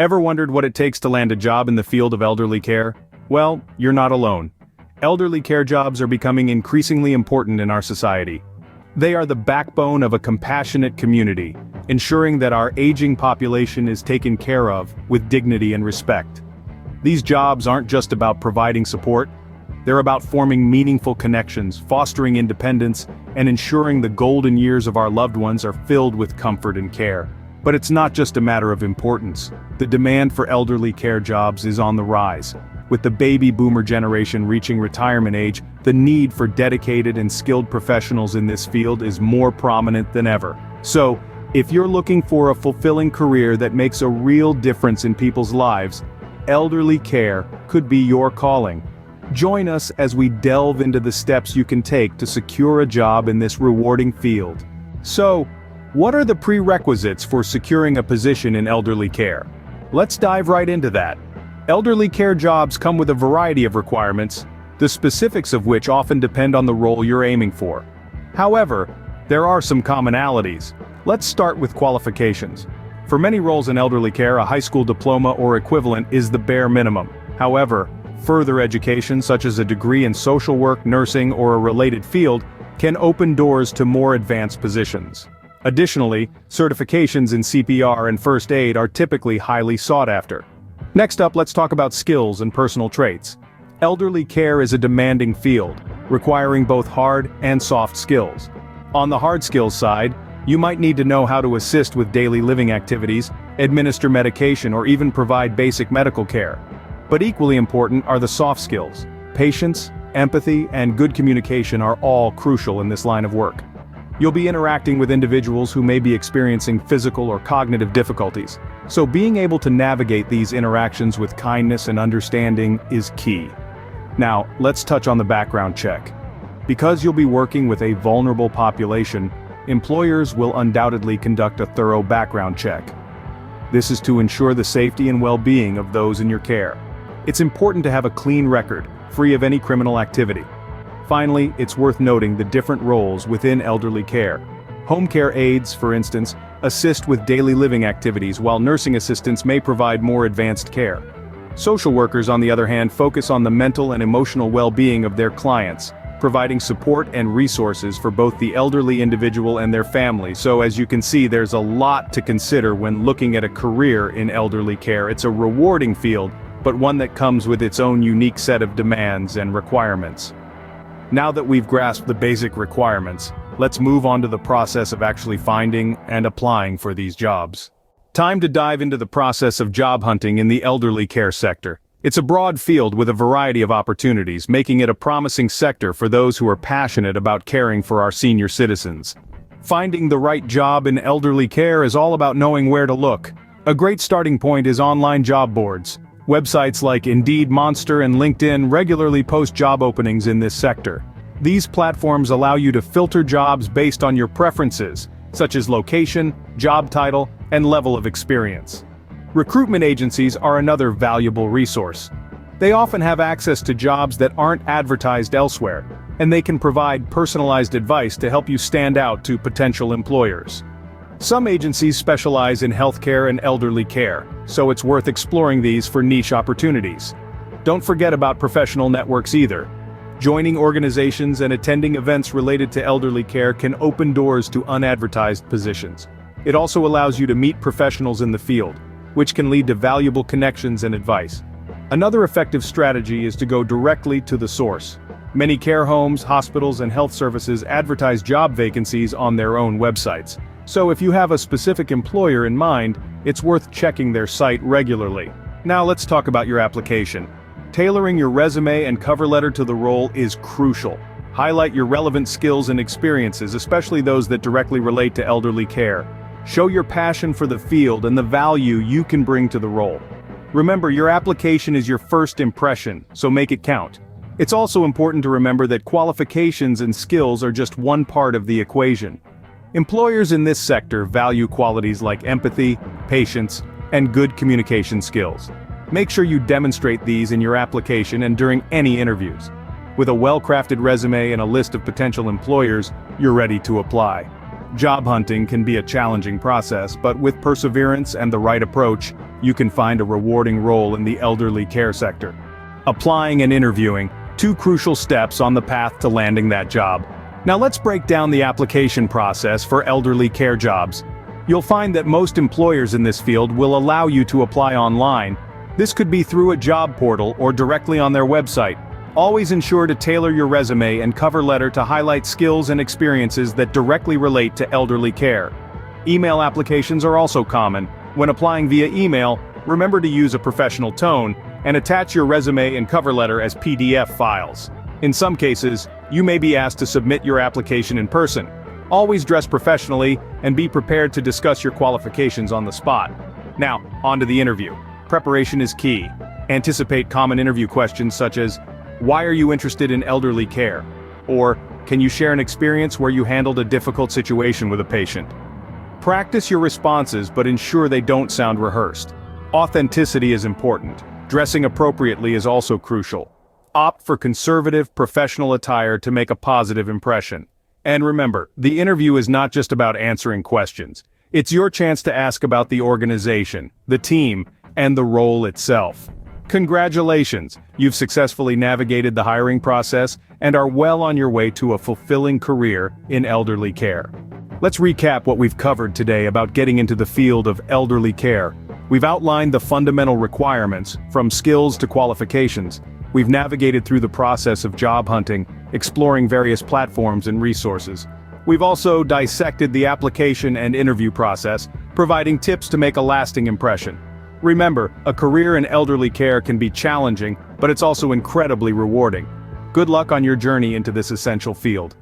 Ever wondered what it takes to land a job in the field of elderly care? Well, you're not alone. Elderly care jobs are becoming increasingly important in our society. They are the backbone of a compassionate community, ensuring that our aging population is taken care of with dignity and respect. These jobs aren't just about providing support, they're about forming meaningful connections, fostering independence, and ensuring the golden years of our loved ones are filled with comfort and care. But it's not just a matter of importance. The demand for elderly care jobs is on the rise. With the baby boomer generation reaching retirement age, the need for dedicated and skilled professionals in this field is more prominent than ever. So, if you're looking for a fulfilling career that makes a real difference in people's lives, elderly care could be your calling. Join us as we delve into the steps you can take to secure a job in this rewarding field. So, what are the prerequisites for securing a position in elderly care? Let's dive right into that. Elderly care jobs come with a variety of requirements, the specifics of which often depend on the role you're aiming for. However, there are some commonalities. Let's start with qualifications. For many roles in elderly care, a high school diploma or equivalent is the bare minimum. However, further education such as a degree in social work, nursing, or a related field can open doors to more advanced positions. Additionally, certifications in CPR and first aid are typically highly sought after. Next up, let's talk about skills and personal traits. Elderly care is a demanding field, requiring both hard and soft skills. On the hard skills side, you might need to know how to assist with daily living activities, administer medication, or even provide basic medical care. But equally important are the soft skills. Patience, empathy, and good communication are all crucial in this line of work. You'll be interacting with individuals who may be experiencing physical or cognitive difficulties, so being able to navigate these interactions with kindness and understanding is key. Now, let's touch on the background check. Because you'll be working with a vulnerable population, employers will undoubtedly conduct a thorough background check. This is to ensure the safety and well-being of those in your care. It's important to have a clean record, free of any criminal activity. Finally, it's worth noting the different roles within elderly care. Home care aides, for instance, assist with daily living activities, while nursing assistants may provide more advanced care. Social workers, on the other hand, focus on the mental and emotional well-being of their clients, providing support and resources for both the elderly individual and their family. So as you can see, there's a lot to consider when looking at a career in elderly care. It's a rewarding field, but one that comes with its own unique set of demands and requirements. Now that we've grasped the basic requirements, let's move on to the process of actually finding and applying for these jobs. Time to dive into the process of job hunting in the elderly care sector. It's a broad field with a variety of opportunities, making it a promising sector for those who are passionate about caring for our senior citizens. Finding the right job in elderly care is all about knowing where to look. A great starting point is online job boards. Websites like Indeed, Monster, and LinkedIn regularly post job openings in this sector. These platforms allow you to filter jobs based on your preferences, such as location, job title, and level of experience. Recruitment agencies are another valuable resource. They often have access to jobs that aren't advertised elsewhere, and they can provide personalized advice to help you stand out to potential employers. Some agencies specialize in healthcare and elderly care, so it's worth exploring these for niche opportunities. Don't forget about professional networks either. Joining organizations and attending events related to elderly care can open doors to unadvertised positions. It also allows you to meet professionals in the field, which can lead to valuable connections and advice. Another effective strategy is to go directly to the source. Many care homes, hospitals, and health services advertise job vacancies on their own websites. So if you have a specific employer in mind, it's worth checking their site regularly. Now let's talk about your application. Tailoring your resume and cover letter to the role is crucial. Highlight your relevant skills and experiences, especially those that directly relate to elderly care. Show your passion for the field and the value you can bring to the role. Remember, your application is your first impression, so make it count. It's also important to remember that qualifications and skills are just one part of the equation. Employers in this sector value qualities like empathy, patience, and good communication skills. Make sure you demonstrate these in your application and during any interviews. With a well-crafted resume and a list of potential employers, you're ready to apply. Job hunting can be a challenging process, but with perseverance and the right approach, you can find a rewarding role in the elderly care sector. Applying and interviewing, two crucial steps on the path to landing that job. Now let's break down the application process for elderly care jobs. You'll find that most employers in this field will allow you to apply online. This could be through a job portal or directly on their website. Always ensure to tailor your resume and cover letter to highlight skills and experiences that directly relate to elderly care. Email applications are also common. When applying via email, remember to use a professional tone and attach your resume and cover letter as PDF files. In some cases, you may be asked to submit your application in person. Always dress professionally and be prepared to discuss your qualifications on the spot. Now, on to the interview. Preparation is key. Anticipate common interview questions such as, why are you interested in elderly care? Or, can you share an experience where you handled a difficult situation with a patient? Practice your responses, but ensure they don't sound rehearsed. Authenticity is important. Dressing appropriately is also crucial. Opt for conservative, professional attire to make a positive impression. And remember, the interview is not just about answering questions. It's your chance to ask about the organization, the team, and the role itself. Congratulations, you've successfully navigated the hiring process and are well on your way to a fulfilling career in elderly care. Let's recap what we've covered today about getting into the field of elderly care. We've outlined the fundamental requirements, from skills to qualifications. We've navigated through the process of job hunting, exploring various platforms and resources. We've also dissected the application and interview process, providing tips to make a lasting impression. Remember, a career in elderly care can be challenging, but it's also incredibly rewarding. Good luck on your journey into this essential field.